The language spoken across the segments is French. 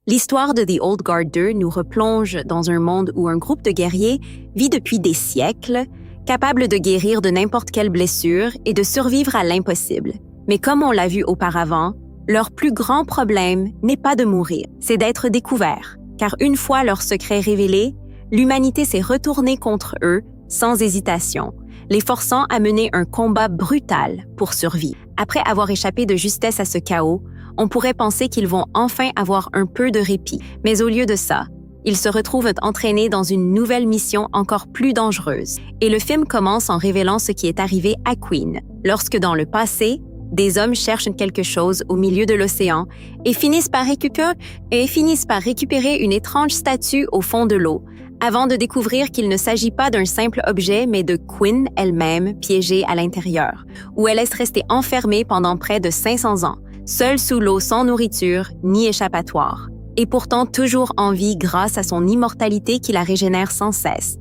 L'histoire de The Old Guard 2 nous replonge dans un monde où un groupe de guerriers vit depuis des siècles, capable de guérir de n'importe quelle blessure et de survivre à l'impossible. Mais comme on l'a vu auparavant, leur plus grand problème n'est pas de mourir, c'est d'être découvert. Car une fois leur secret révélé, l'humanité s'est retournée contre eux sans hésitation, les forçant à mener un combat brutal pour survivre. Après avoir échappé de justesse à ce chaos, on pourrait penser qu'ils vont enfin avoir un peu de répit. Mais au lieu de ça, ils se retrouvent entraînés dans une nouvelle mission encore plus dangereuse. Et le film commence en révélant ce qui est arrivé à Queen, lorsque dans le passé, des hommes cherchent quelque chose au milieu de l'océan et finissent par récupérer une étrange statue au fond de l'eau, avant de découvrir qu'il ne s'agit pas d'un simple objet, mais de Queen elle-même piégée à l'intérieur, où elle est restée enfermée pendant près de 500 ans, seule sous l'eau sans nourriture ni échappatoire, et pourtant toujours en vie grâce à son immortalité qui la régénère sans cesse,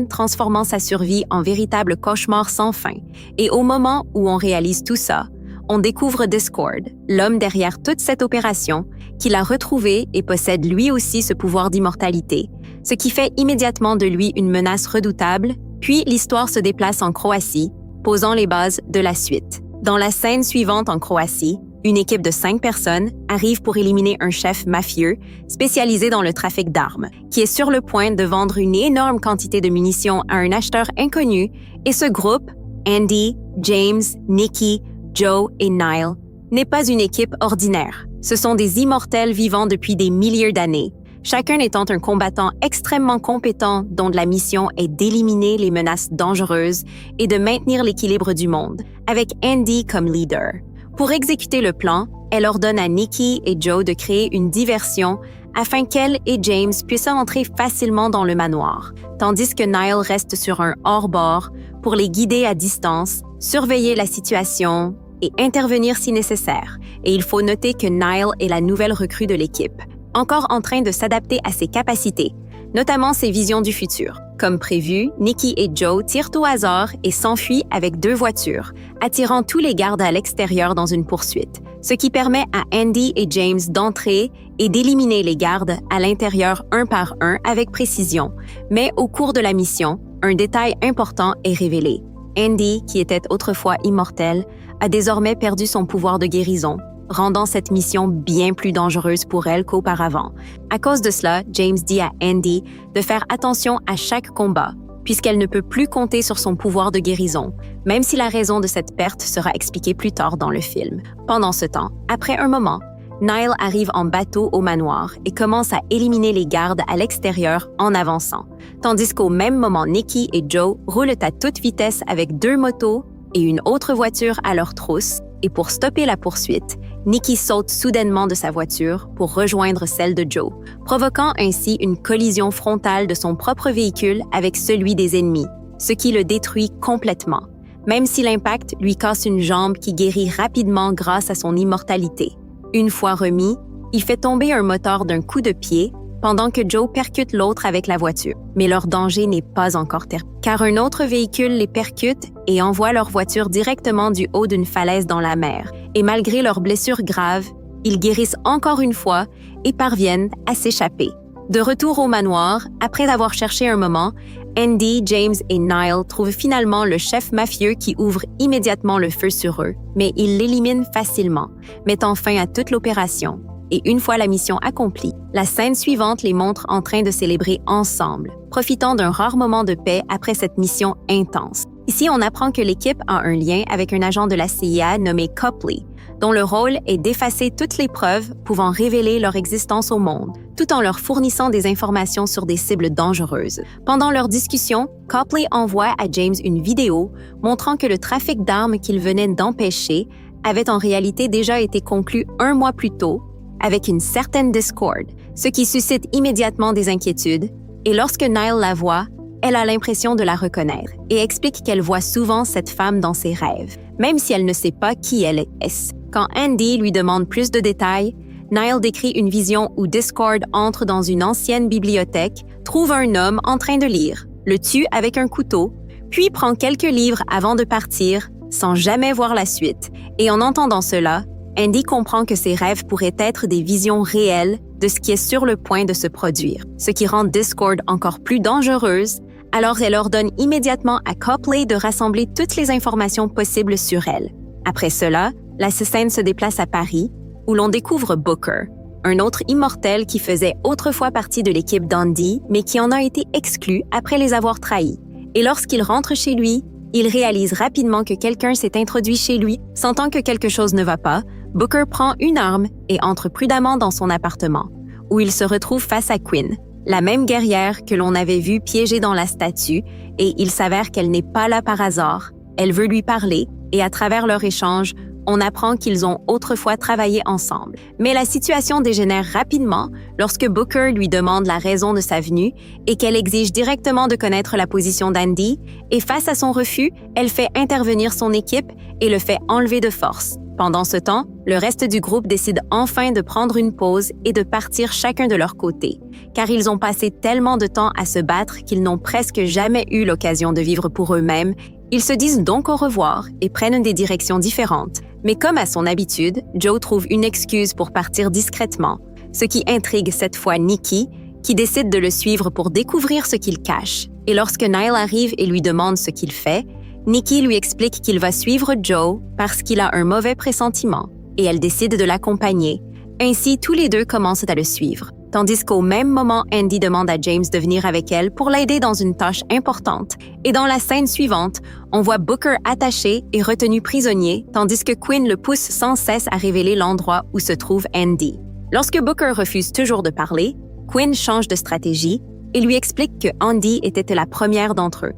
transformant sa survie en véritable cauchemar sans fin. Et au moment où on réalise tout ça, on découvre Discord, l'homme derrière toute cette opération, qui l'a retrouvé et possède lui aussi ce pouvoir d'immortalité, ce qui fait immédiatement de lui une menace redoutable, puis l'histoire se déplace en Croatie, posant les bases de la suite. Dans la scène suivante en Croatie, une équipe de 5 personnes arrive pour éliminer un chef mafieux spécialisé dans le trafic d'armes, qui est sur le point de vendre une énorme quantité de munitions à un acheteur inconnu, et ce groupe, Andy, James, Nikki, Joe et Niall, n'est pas une équipe ordinaire. Ce sont des immortels vivant depuis des milliers d'années, chacun étant un combattant extrêmement compétent dont la mission est d'éliminer les menaces dangereuses et de maintenir l'équilibre du monde, avec Andy comme leader. Pour exécuter le plan, elle ordonne à Nikki et Joe de créer une diversion afin qu'elle et James puissent entrer facilement dans le manoir, tandis que Niall reste sur un hors-bord pour les guider à distance, surveiller la situation et intervenir si nécessaire. Et il faut noter que Niall est la nouvelle recrue de l'équipe, encore en train de s'adapter à ses capacités, notamment ses visions du futur. Comme prévu, Nikki et Joe tirent au hasard et s'enfuient avec 2 voitures, attirant tous les gardes à l'extérieur dans une poursuite, ce qui permet à Andy et James d'entrer et d'éliminer les gardes à l'intérieur un par un avec précision. Mais au cours de la mission, un détail important est révélé. Andy, qui était autrefois immortel, a désormais perdu son pouvoir de guérison, rendant cette mission bien plus dangereuse pour elle qu'auparavant. À cause de cela, James dit à Andy de faire attention à chaque combat, puisqu'elle ne peut plus compter sur son pouvoir de guérison, même si la raison de cette perte sera expliquée plus tard dans le film. Pendant ce temps, après un moment, Niall arrive en bateau au manoir et commence à éliminer les gardes à l'extérieur en avançant, tandis qu'au même moment, Nikki et Joe roulent à toute vitesse avec 2 motos et une autre voiture à leur trousse, et pour stopper la poursuite, Nikki saute soudainement de sa voiture pour rejoindre celle de Joe, provoquant ainsi une collision frontale de son propre véhicule avec celui des ennemis, ce qui le détruit complètement, même si l'impact lui casse une jambe qui guérit rapidement grâce à son immortalité. Une fois remis, il fait tomber un moteur d'un coup de pied pendant que Joe percute l'autre avec la voiture. Mais leur danger n'est pas encore terminé, car un autre véhicule les percute et envoie leur voiture directement du haut d'une falaise dans la mer. Et malgré leurs blessures graves, ils guérissent encore une fois et parviennent à s'échapper. De retour au manoir, après avoir cherché un moment, Andy, James et Niall trouvent finalement le chef mafieux qui ouvre immédiatement le feu sur eux, mais ils l'éliminent facilement, mettant fin à toute l'opération. Et une fois la mission accomplie, la scène suivante les montre en train de célébrer ensemble, profitant d'un rare moment de paix après cette mission intense. Ici, on apprend que l'équipe a un lien avec un agent de la CIA nommé Copley, dont le rôle est d'effacer toutes les preuves pouvant révéler leur existence au monde, tout en leur fournissant des informations sur des cibles dangereuses. Pendant leur discussion, Copley envoie à James une vidéo montrant que le trafic d'armes qu'il venait d'empêcher avait en réalité déjà été conclu 1 mois plus tôt, avec une certaine Discord, ce qui suscite immédiatement des inquiétudes, et lorsque Niall la voit, elle a l'impression de la reconnaître et explique qu'elle voit souvent cette femme dans ses rêves, même si elle ne sait pas qui elle est. Quand Andy lui demande plus de détails, Niall décrit une vision où Discord entre dans une ancienne bibliothèque, trouve un homme en train de lire, le tue avec un couteau, puis prend quelques livres avant de partir, sans jamais voir la suite. Et en entendant cela, Andy comprend que ses rêves pourraient être des visions réelles de ce qui est sur le point de se produire, ce qui rend Discord encore plus dangereuse. Alors elle ordonne immédiatement à Copley de rassembler toutes les informations possibles sur elle. Après cela, la scène se déplace à Paris, où l'on découvre Booker, un autre immortel qui faisait autrefois partie de l'équipe d'Andy, mais qui en a été exclu après les avoir trahis. Et lorsqu'il rentre chez lui, il réalise rapidement que quelqu'un s'est introduit chez lui. Sentant que quelque chose ne va pas, Booker prend une arme et entre prudemment dans son appartement, où il se retrouve face à Quinn, la même guerrière que l'on avait vue piégée dans la statue, et il s'avère qu'elle n'est pas là par hasard. Elle veut lui parler, et à travers leur échange, on apprend qu'ils ont autrefois travaillé ensemble. Mais la situation dégénère rapidement lorsque Booker lui demande la raison de sa venue et qu'elle exige directement de connaître la position d'Andy, et face à son refus, elle fait intervenir son équipe et le fait enlever de force. Pendant ce temps, le reste du groupe décide enfin de prendre une pause et de partir chacun de leur côté, car ils ont passé tellement de temps à se battre qu'ils n'ont presque jamais eu l'occasion de vivre pour eux-mêmes. Ils se disent donc au revoir et prennent des directions différentes. Mais comme à son habitude, Joe trouve une excuse pour partir discrètement, ce qui intrigue cette fois Nikki, qui décide de le suivre pour découvrir ce qu'il cache. Et lorsque Niall arrive et lui demande ce qu'il fait, Nikki lui explique qu'il va suivre Joe parce qu'il a un mauvais pressentiment, et elle décide de l'accompagner. Ainsi, tous les deux commencent à le suivre. Tandis qu'au même moment, Andy demande à James de venir avec elle pour l'aider dans une tâche importante. Et dans la scène suivante, on voit Booker attaché et retenu prisonnier, tandis que Quinn le pousse sans cesse à révéler l'endroit où se trouve Andy. Lorsque Booker refuse toujours de parler, Quinn change de stratégie et lui explique que Andy était la première d'entre eux.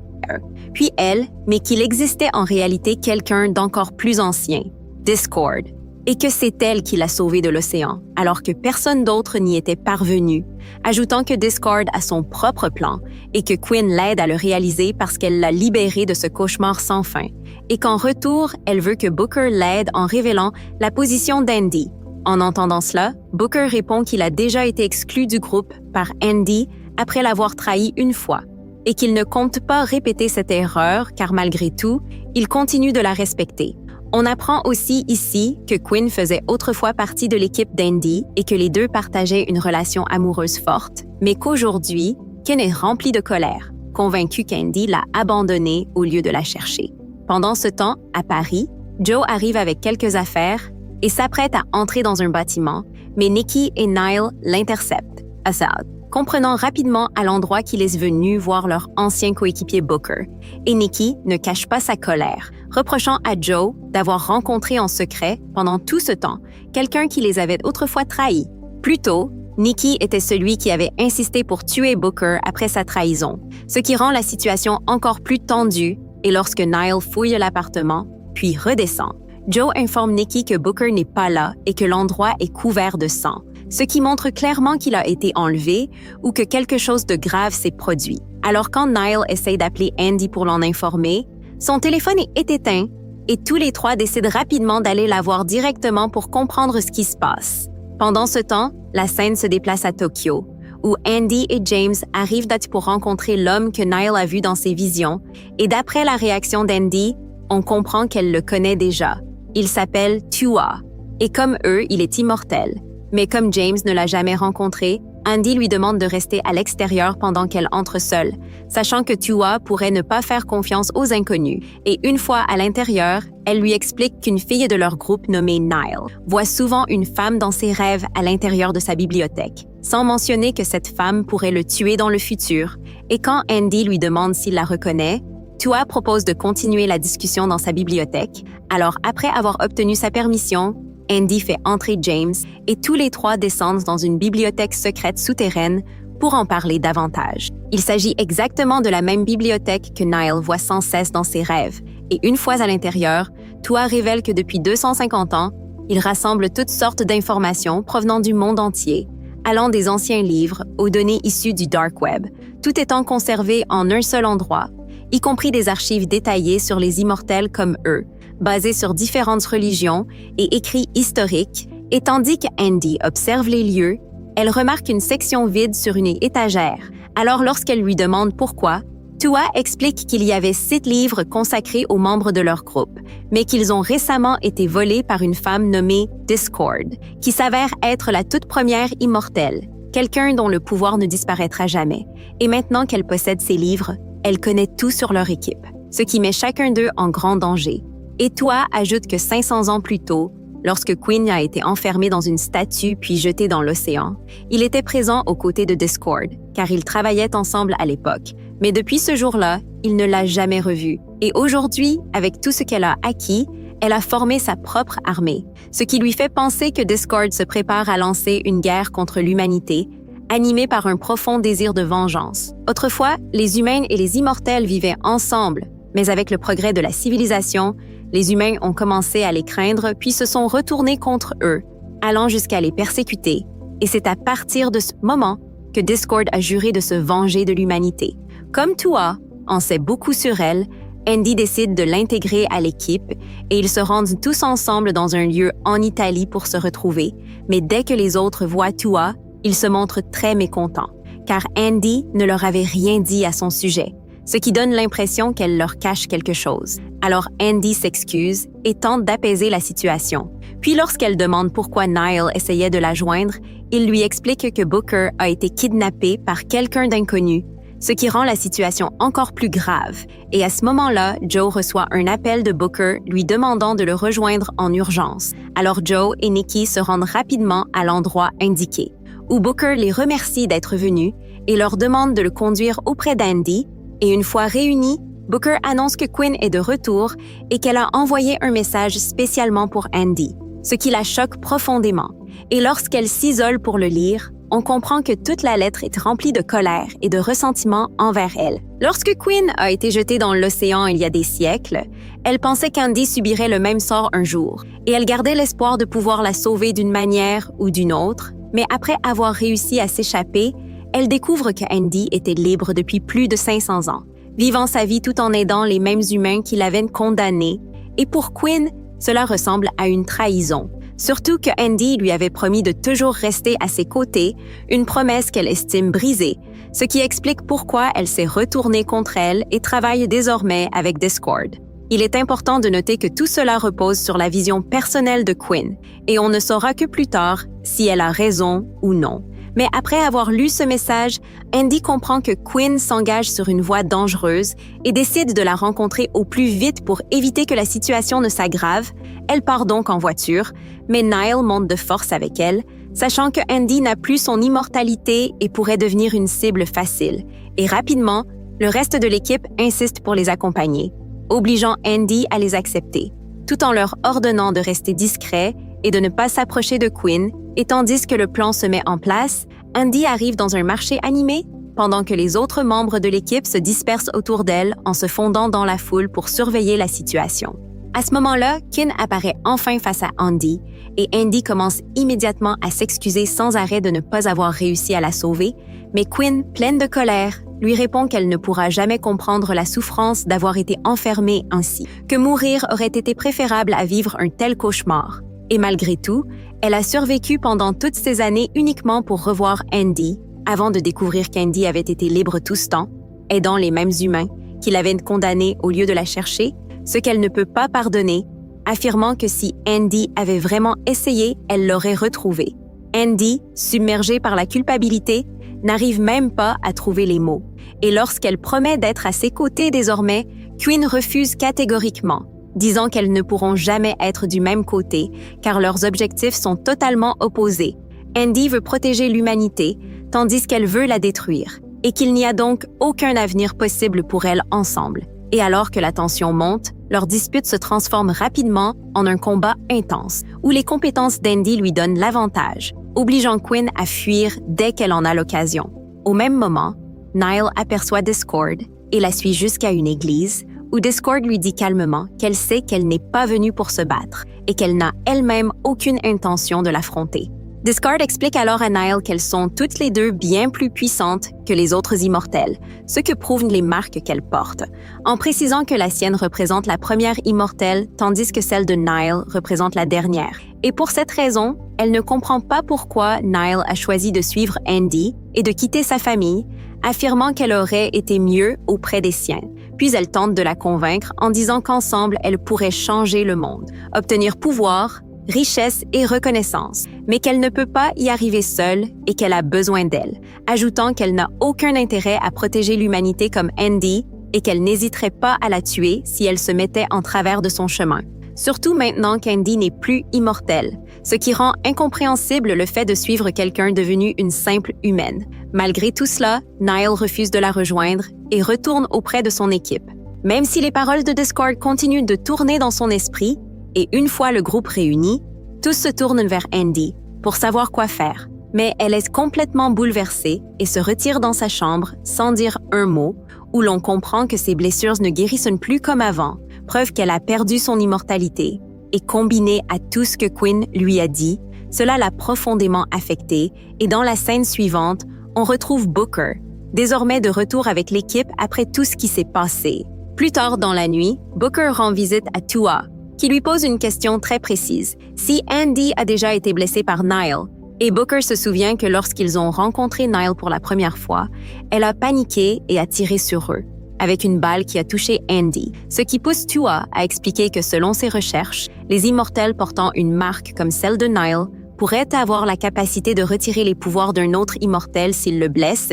Puis elle, mais qu'il existait en réalité quelqu'un d'encore plus ancien, Discord, et que c'est elle qui l'a sauvé de l'océan, alors que personne d'autre n'y était parvenu, ajoutant que Discord a son propre plan et que Quinn l'aide à le réaliser parce qu'elle l'a libéré de ce cauchemar sans fin, et qu'en retour, elle veut que Booker l'aide en révélant la position d'Andy. En entendant cela, Booker répond qu'il a déjà été exclu du groupe par Andy après l'avoir trahi une fois, et qu'il ne compte pas répéter cette erreur car malgré tout, il continue de la respecter. On apprend aussi ici que Quinn faisait autrefois partie de l'équipe d'Andy et que les deux partageaient une relation amoureuse forte, mais qu'aujourd'hui, Quinn est rempli de colère, convaincu qu'Andy l'a abandonnée au lieu de la chercher. Pendant ce temps, à Paris, Joe arrive avec quelques affaires et s'apprête à entrer dans un bâtiment, mais Nikki et Niall l'interceptent. Assad, comprenant rapidement à l'endroit qu'il est venu voir leur ancien coéquipier Booker, et Nikki ne cache pas sa colère, reprochant à Joe d'avoir rencontré en secret, pendant tout ce temps, quelqu'un qui les avait autrefois trahis. Plus tôt, Nikki était celui qui avait insisté pour tuer Booker après sa trahison, ce qui rend la situation encore plus tendue, et lorsque Niall fouille l'appartement, puis redescend, Joe informe Nikki que Booker n'est pas là et que l'endroit est couvert de sang, ce qui montre clairement qu'il a été enlevé ou que quelque chose de grave s'est produit. Alors quand Niall essaye d'appeler Andy pour l'en informer, son téléphone est éteint et tous les trois décident rapidement d'aller la voir directement pour comprendre ce qui se passe. Pendant ce temps, la scène se déplace à Tokyo, où Andy et James arrivent pour rencontrer l'homme que Niall a vu dans ses visions, et d'après la réaction d'Andy, on comprend qu'elle le connaît déjà. Il s'appelle Tua, et comme eux, il est immortel. Mais comme James ne l'a jamais rencontré, Andy lui demande de rester à l'extérieur pendant qu'elle entre seule, sachant que Tua pourrait ne pas faire confiance aux inconnus. Et une fois à l'intérieur, elle lui explique qu'une fille de leur groupe nommée Niall voit souvent une femme dans ses rêves à l'intérieur de sa bibliothèque, sans mentionner que cette femme pourrait le tuer dans le futur. Et quand Andy lui demande s'il la reconnaît, Tua propose de continuer la discussion dans sa bibliothèque. Alors après avoir obtenu sa permission, Andy fait entrer James et tous les trois descendent dans une bibliothèque secrète souterraine pour en parler davantage. Il s'agit exactement de la même bibliothèque que Niall voit sans cesse dans ses rêves. Et une fois à l'intérieur, Tua révèle que depuis 250 ans, il rassemble toutes sortes d'informations provenant du monde entier, allant des anciens livres aux données issues du Dark Web, tout étant conservé en un seul endroit, y compris des archives détaillées sur les immortels comme eux, basées sur différentes religions et écrits historiques, et tandis qu'Andy observe les lieux, elle remarque une section vide sur une étagère. Alors lorsqu'elle lui demande pourquoi, Tua explique qu'il y avait 7 livres consacrés aux membres de leur groupe, mais qu'ils ont récemment été volés par une femme nommée Discord, qui s'avère être la toute première immortelle, quelqu'un dont le pouvoir ne disparaîtra jamais. Et maintenant qu'elle possède ces livres, elle connaît tout sur leur équipe, ce qui met chacun d'eux en grand danger. Et Tua ajoute que 500 ans plus tôt, lorsque Quinn a été enfermé dans une statue puis jeté dans l'océan, il était présent aux côtés de Discord, car ils travaillaient ensemble à l'époque. Mais depuis ce jour-là, il ne l'a jamais revue. Et aujourd'hui, avec tout ce qu'elle a acquis, elle a formé sa propre armée, ce qui lui fait penser que Discord se prépare à lancer une guerre contre l'humanité, animée par un profond désir de vengeance. Autrefois, les humains et les immortels vivaient ensemble, mais avec le progrès de la civilisation, les humains ont commencé à les craindre puis se sont retournés contre eux, allant jusqu'à les persécuter. Et c'est à partir de ce moment que Discord a juré de se venger de l'humanité. Comme Tua en sait beaucoup sur elle, Andy décide de l'intégrer à l'équipe et ils se rendent tous ensemble dans un lieu en Italie pour se retrouver. Mais dès que les autres voient Tua, ils se montrent très mécontents, car Andy ne leur avait rien dit à son sujet, ce qui donne l'impression qu'elle leur cache quelque chose. Alors Andy s'excuse et tente d'apaiser la situation. Puis lorsqu'elle demande pourquoi Niall essayait de la joindre, il lui explique que Booker a été kidnappé par quelqu'un d'inconnu, ce qui rend la situation encore plus grave. Et à ce moment-là, Joe reçoit un appel de Booker lui demandant de le rejoindre en urgence. Alors Joe et Nikki se rendent rapidement à l'endroit indiqué, où Booker les remercie d'être venus et leur demande de le conduire auprès d'Andy. Et une fois réunis, Booker annonce que Quinn est de retour et qu'elle a envoyé un message spécialement pour Andy, ce qui la choque profondément. Et lorsqu'elle s'isole pour le lire, on comprend que toute la lettre est remplie de colère et de ressentiment envers elle. Lorsque Quinn a été jetée dans l'océan il y a des siècles, elle pensait qu'Andy subirait le même sort un jour, et elle gardait l'espoir de pouvoir la sauver d'une manière ou d'une autre, mais après avoir réussi à s'échapper, elle découvre que Andy était libre depuis plus de 500 ans, vivant sa vie tout en aidant les mêmes humains qui l'avaient condamné, et pour Quinn, cela ressemble à une trahison. Surtout que Andy lui avait promis de toujours rester à ses côtés, une promesse qu'elle estime brisée, ce qui explique pourquoi elle s'est retournée contre elle et travaille désormais avec Discord. Il est important de noter que tout cela repose sur la vision personnelle de Quinn, et on ne saura que plus tard si elle a raison ou non. Mais après avoir lu ce message, Andy comprend que Quinn s'engage sur une voie dangereuse et décide de la rencontrer au plus vite pour éviter que la situation ne s'aggrave. Elle part donc en voiture, mais Niall monte de force avec elle, sachant que Andy n'a plus son immortalité et pourrait devenir une cible facile. Et rapidement, le reste de l'équipe insiste pour les accompagner, obligeant Andy à les accepter, tout en leur ordonnant de rester discrets et de ne pas s'approcher de Quinn. Et tandis que le plan se met en place, Andy arrive dans un marché animé, pendant que les autres membres de l'équipe se dispersent autour d'elle en se fondant dans la foule pour surveiller la situation. À ce moment-là, Quinn apparaît enfin face à Andy, et Andy commence immédiatement à s'excuser sans arrêt de ne pas avoir réussi à la sauver, mais Quinn, pleine de colère, lui répond qu'elle ne pourra jamais comprendre la souffrance d'avoir été enfermée ainsi, que mourir aurait été préférable à vivre un tel cauchemar. Et malgré tout, elle a survécu pendant toutes ces années uniquement pour revoir Andy, avant de découvrir qu'Andy avait été libre tout ce temps, aidant les mêmes humains qui l'avaient condamnée au lieu de la chercher, ce qu'elle ne peut pas pardonner, affirmant que si Andy avait vraiment essayé, elle l'aurait retrouvé. Andy, submergée par la culpabilité, n'arrive même pas à trouver les mots. Et lorsqu'elle promet d'être à ses côtés désormais, Quinn refuse catégoriquement, disant qu'elles ne pourront jamais être du même côté, car leurs objectifs sont totalement opposés. Andy veut protéger l'humanité, tandis qu'elle veut la détruire, et qu'il n'y a donc aucun avenir possible pour elles ensemble. Et alors que la tension monte, leur dispute se transforme rapidement en un combat intense, où les compétences d'Andy lui donnent l'avantage, obligeant Quinn à fuir dès qu'elle en a l'occasion. Au même moment, Niall aperçoit Discord et la suit jusqu'à une église, où Discord lui dit calmement qu'elle sait qu'elle n'est pas venue pour se battre et qu'elle n'a elle-même aucune intention de l'affronter. Discord explique alors à Niall qu'elles sont toutes les deux bien plus puissantes que les autres immortelles, ce que prouvent les marques qu'elles portent, en précisant que la sienne représente la première immortelle tandis que celle de Niall représente la dernière. Et pour cette raison, elle ne comprend pas pourquoi Niall a choisi de suivre Andy et de quitter sa famille, affirmant qu'elle aurait été mieux auprès des siens. Puis elle tente de la convaincre en disant qu'ensemble, elles pourraient changer le monde, obtenir pouvoir, richesse et reconnaissance, mais qu'elle ne peut pas y arriver seule et qu'elle a besoin d'elle, ajoutant qu'elle n'a aucun intérêt à protéger l'humanité comme Andy et qu'elle n'hésiterait pas à la tuer si elle se mettait en travers de son chemin. Surtout maintenant qu'Andy n'est plus immortelle, ce qui rend incompréhensible le fait de suivre quelqu'un devenu une simple humaine. Malgré tout cela, Niall refuse de la rejoindre et retourne auprès de son équipe. Même si les paroles de Discord continuent de tourner dans son esprit, et une fois le groupe réuni, tous se tournent vers Andy pour savoir quoi faire. Mais elle est complètement bouleversée et se retire dans sa chambre sans dire un mot, où l'on comprend que ses blessures ne guérissent plus comme avant, preuve qu'elle a perdu son immortalité, et combiné à tout ce que Quinn lui a dit, cela l'a profondément affectée, et dans la scène suivante, on retrouve Booker, désormais de retour avec l'équipe après tout ce qui s'est passé. Plus tard dans la nuit, Booker rend visite à Tua, qui lui pose une question très précise, si Andy a déjà été blessé par Niall, et Booker se souvient que lorsqu'ils ont rencontré Niall pour la première fois, elle a paniqué et a tiré sur eux, avec une balle qui a touché Andy, ce qui pousse Tua à expliquer que selon ses recherches, les immortels portant une marque comme celle de Niall pourraient avoir la capacité de retirer les pouvoirs d'un autre immortel s'il le blesse,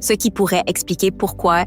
ce qui pourrait expliquer pourquoi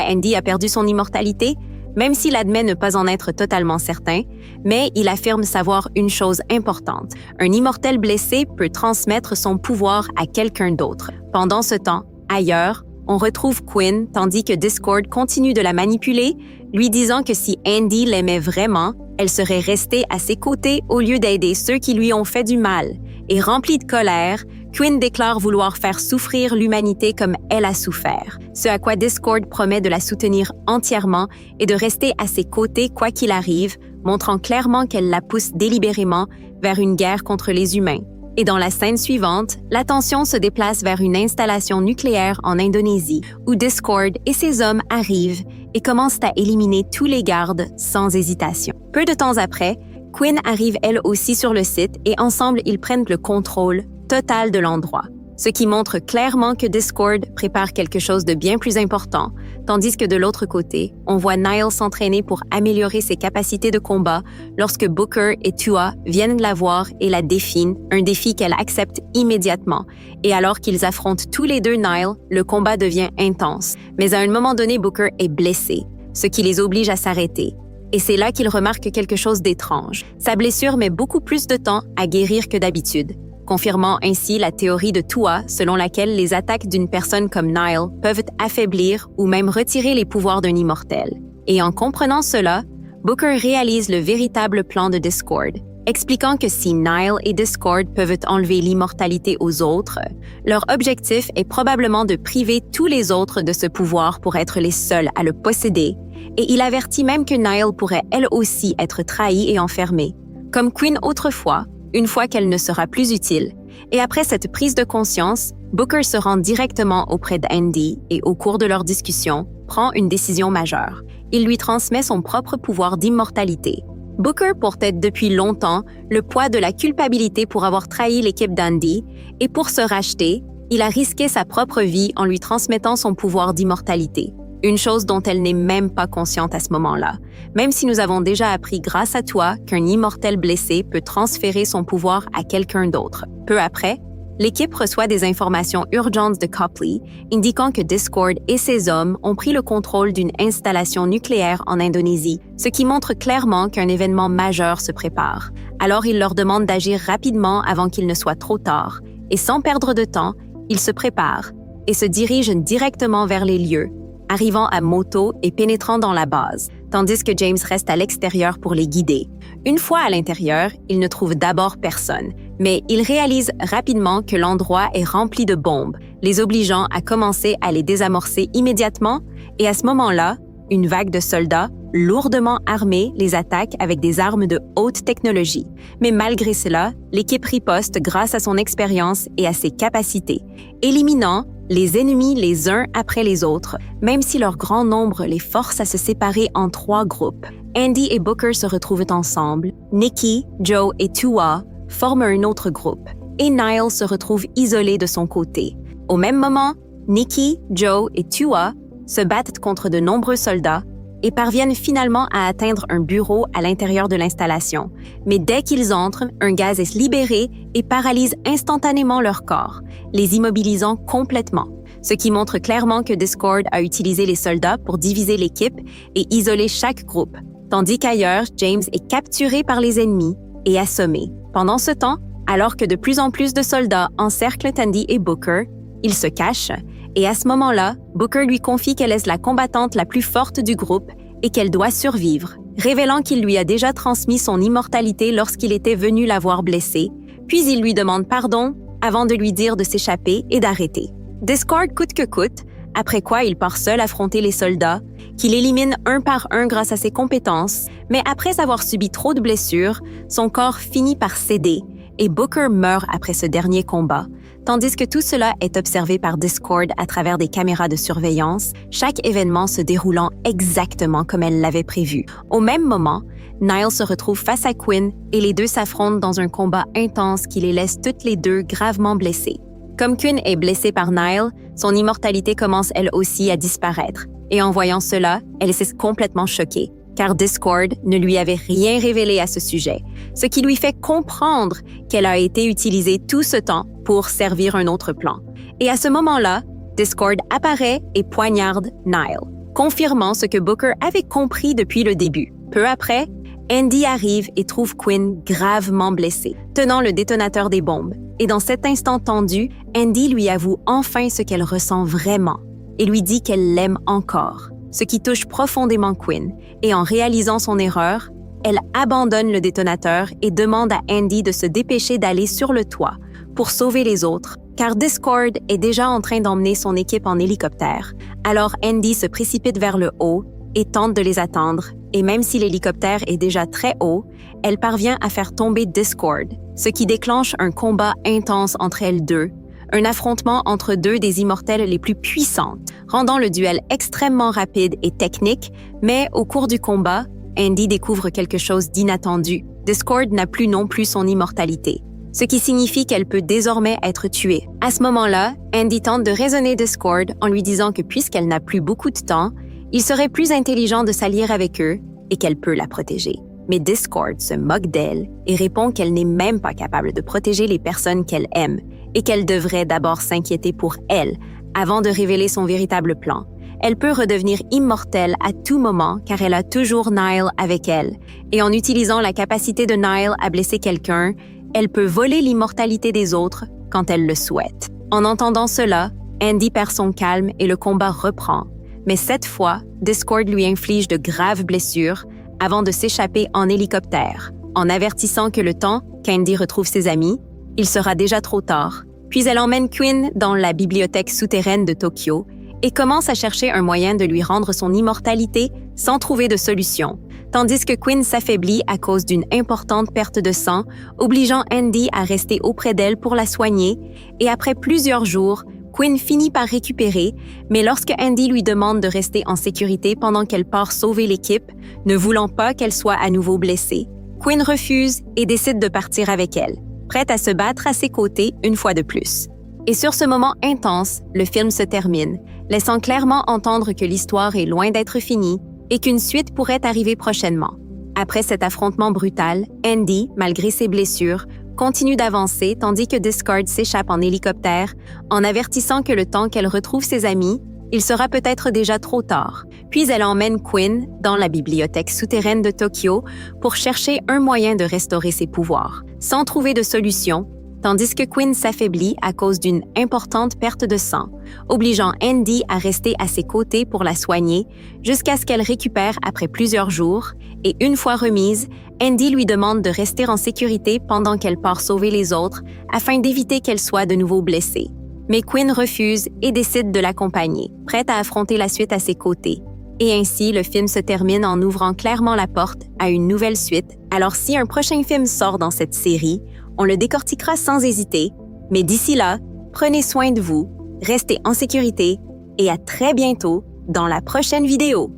Andy a perdu son immortalité, même s'il admet ne pas en être totalement certain, mais il affirme savoir une chose importante. Un immortel blessé peut transmettre son pouvoir à quelqu'un d'autre. Pendant ce temps, ailleurs, on retrouve Quinn tandis que Discord continue de la manipuler, lui disant que si Andy l'aimait vraiment, elle serait restée à ses côtés au lieu d'aider ceux qui lui ont fait du mal. Et remplie de colère, Quinn déclare vouloir faire souffrir l'humanité comme elle a souffert, ce à quoi Discord promet de la soutenir entièrement et de rester à ses côtés quoi qu'il arrive, montrant clairement qu'elle la pousse délibérément vers une guerre contre les humains. Et dans la scène suivante, l'attention se déplace vers une installation nucléaire en Indonésie, où Discord et ses hommes arrivent et commencent à éliminer tous les gardes sans hésitation. Peu de temps après, Quinn arrive elle aussi sur le site et ensemble ils prennent le contrôle total de l'endroit, ce qui montre clairement que Discord prépare quelque chose de bien plus important, tandis que de l'autre côté, on voit Niall s'entraîner pour améliorer ses capacités de combat lorsque Booker et Tua viennent la voir et la défient, un défi qu'elle accepte immédiatement. Et alors qu'ils affrontent tous les deux Niall, le combat devient intense. Mais à un moment donné, Booker est blessé, ce qui les oblige à s'arrêter. Et c'est là qu'il remarque quelque chose d'étrange. Sa blessure met beaucoup plus de temps à guérir que d'habitude, confirmant ainsi la théorie de Tua selon laquelle les attaques d'une personne comme Niall peuvent affaiblir ou même retirer les pouvoirs d'un immortel. Et en comprenant cela, Booker réalise le véritable plan de Discord, expliquant que si Niall et Discord peuvent enlever l'immortalité aux autres, leur objectif est probablement de priver tous les autres de ce pouvoir pour être les seuls à le posséder, et il avertit même que Niall pourrait elle aussi être trahie et enfermée. Comme Quinn autrefois, une fois qu'elle ne sera plus utile. Et après cette prise de conscience, Booker se rend directement auprès d'Andy et au cours de leur discussion, prend une décision majeure. Il lui transmet son propre pouvoir d'immortalité. Booker portait depuis longtemps le poids de la culpabilité pour avoir trahi l'équipe d'Andy et pour se racheter, il a risqué sa propre vie en lui transmettant son pouvoir d'immortalité. Une chose dont elle n'est même pas consciente à ce moment-là, même si nous avons déjà appris grâce à toi qu'un immortel blessé peut transférer son pouvoir à quelqu'un d'autre. Peu après, l'équipe reçoit des informations urgentes de Copley, indiquant que Discord et ses hommes ont pris le contrôle d'une installation nucléaire en Indonésie, ce qui montre clairement qu'un événement majeur se prépare. Alors il leur demande d'agir rapidement avant qu'il ne soit trop tard, et sans perdre de temps, ils se préparent et se dirigent directement vers les lieux, arrivant à moto et pénétrant dans la base, tandis que James reste à l'extérieur pour les guider. Une fois à l'intérieur, il ne trouve d'abord personne, mais il réalise rapidement que l'endroit est rempli de bombes, les obligeant à commencer à les désamorcer immédiatement, et à ce moment-là, une vague de soldats, lourdement armés, les attaque avec des armes de haute technologie. Mais malgré cela, l'équipe riposte grâce à son expérience et à ses capacités, éliminant les ennemis les uns après les autres, même si leur grand nombre les force à se séparer en 3 groupes. Andy et Booker se retrouvent ensemble, Nikki, Joe et Tua forment un autre groupe, et Niall se retrouve isolé de son côté. Au même moment, Nikki, Joe et Tua se battent contre de nombreux soldats et parviennent finalement à atteindre un bureau à l'intérieur de l'installation. Mais dès qu'ils entrent, un gaz est libéré et paralyse instantanément leur corps, les immobilisant complètement, ce qui montre clairement que Discord a utilisé les soldats pour diviser l'équipe et isoler chaque groupe, tandis qu'ailleurs, James est capturé par les ennemis et assommé. Pendant ce temps, alors que de plus en plus de soldats encerclent Tandy et Booker, il se cache, et à ce moment-là, Booker lui confie qu'elle est la combattante la plus forte du groupe et qu'elle doit survivre, révélant qu'il lui a déjà transmis son immortalité lorsqu'il était venu la voir blessée, puis il lui demande pardon avant de lui dire de s'échapper et d'arrêter. Discord coûte que coûte, après quoi il part seul affronter les soldats, qu'il élimine un par un grâce à ses compétences, mais après avoir subi trop de blessures, son corps finit par céder et Booker meurt après ce dernier combat, tandis que tout cela est observé par Discord à travers des caméras de surveillance, chaque événement se déroulant exactement comme elle l'avait prévu. Au même moment, Niall se retrouve face à Quinn et les deux s'affrontent dans un combat intense qui les laisse toutes les deux gravement blessées. Comme Quinn est blessée par Niall, son immortalité commence elle aussi à disparaître, et en voyant cela, elle s'est complètement choquée, car Discord ne lui avait rien révélé à ce sujet, ce qui lui fait comprendre qu'elle a été utilisée tout ce temps pour servir un autre plan. Et à ce moment-là, Discord apparaît et poignarde Niall, confirmant ce que Booker avait compris depuis le début. Peu après, Andy arrive et trouve Quinn gravement blessée, tenant le détonateur des bombes. Et dans cet instant tendu, Andy lui avoue enfin ce qu'elle ressent vraiment et lui dit qu'elle l'aime encore, ce qui touche profondément Quinn. Et en réalisant son erreur, elle abandonne le détonateur et demande à Andy de se dépêcher d'aller sur le toit pour sauver les autres, car Discord est déjà en train d'emmener son équipe en hélicoptère. Alors Andy se précipite vers le haut et tente de les attendre, et même si l'hélicoptère est déjà très haut, elle parvient à faire tomber Discord, ce qui déclenche un combat intense entre elles deux, un affrontement entre deux des immortelles les plus puissantes, rendant le duel extrêmement rapide et technique, mais au cours du combat, Andy découvre quelque chose d'inattendu. Discord n'a plus non plus son immortalité, ce qui signifie qu'elle peut désormais être tuée. À ce moment-là, Andy tente de raisonner Discord en lui disant que puisqu'elle n'a plus beaucoup de temps, il serait plus intelligent de s'allier avec eux et qu'elle peut la protéger. Mais Discord se moque d'elle et répond qu'elle n'est même pas capable de protéger les personnes qu'elle aime et qu'elle devrait d'abord s'inquiéter pour elle avant de révéler son véritable plan. Elle peut redevenir immortelle à tout moment car elle a toujours Niall avec elle. Et en utilisant la capacité de Niall à blesser quelqu'un, elle peut voler l'immortalité des autres quand elle le souhaite. En entendant cela, Andy perd son calme et le combat reprend. Mais cette fois, Discord lui inflige de graves blessures avant de s'échapper en hélicoptère, en avertissant que le temps qu'Andy retrouve ses amis, il sera déjà trop tard. Puis elle emmène Quinn dans la bibliothèque souterraine de Tokyo et commence à chercher un moyen de lui rendre son immortalité sans trouver de solution, tandis que Quinn s'affaiblit à cause d'une importante perte de sang, obligeant Andy à rester auprès d'elle pour la soigner, et après plusieurs jours, Quinn finit par récupérer, mais lorsque Andy lui demande de rester en sécurité pendant qu'elle part sauver l'équipe, ne voulant pas qu'elle soit à nouveau blessée, Quinn refuse et décide de partir avec elle, prête à se battre à ses côtés une fois de plus. Et sur ce moment intense, le film se termine, laissant clairement entendre que l'histoire est loin d'être finie et qu'une suite pourrait arriver prochainement. Après cet affrontement brutal, Andy, malgré ses blessures, continue d'avancer tandis que Discord s'échappe en hélicoptère en avertissant que le temps qu'elle retrouve ses amis, il sera peut-être déjà trop tard. Puis elle emmène Quinn dans la bibliothèque souterraine de Tokyo pour chercher un moyen de restaurer ses pouvoirs, sans trouver de solution, tandis que Quinn s'affaiblit à cause d'une importante perte de sang, obligeant Andy à rester à ses côtés pour la soigner jusqu'à ce qu'elle récupère après plusieurs jours, et une fois remise, Andy lui demande de rester en sécurité pendant qu'elle part sauver les autres afin d'éviter qu'elle soit de nouveau blessée. Mais Quinn refuse et décide de l'accompagner, prête à affronter la suite à ses côtés. Et ainsi, le film se termine en ouvrant clairement la porte à une nouvelle suite. Alors si un prochain film sort dans cette série, on le décortiquera sans hésiter. Mais d'ici là, prenez soin de vous, restez en sécurité et à très bientôt dans la prochaine vidéo.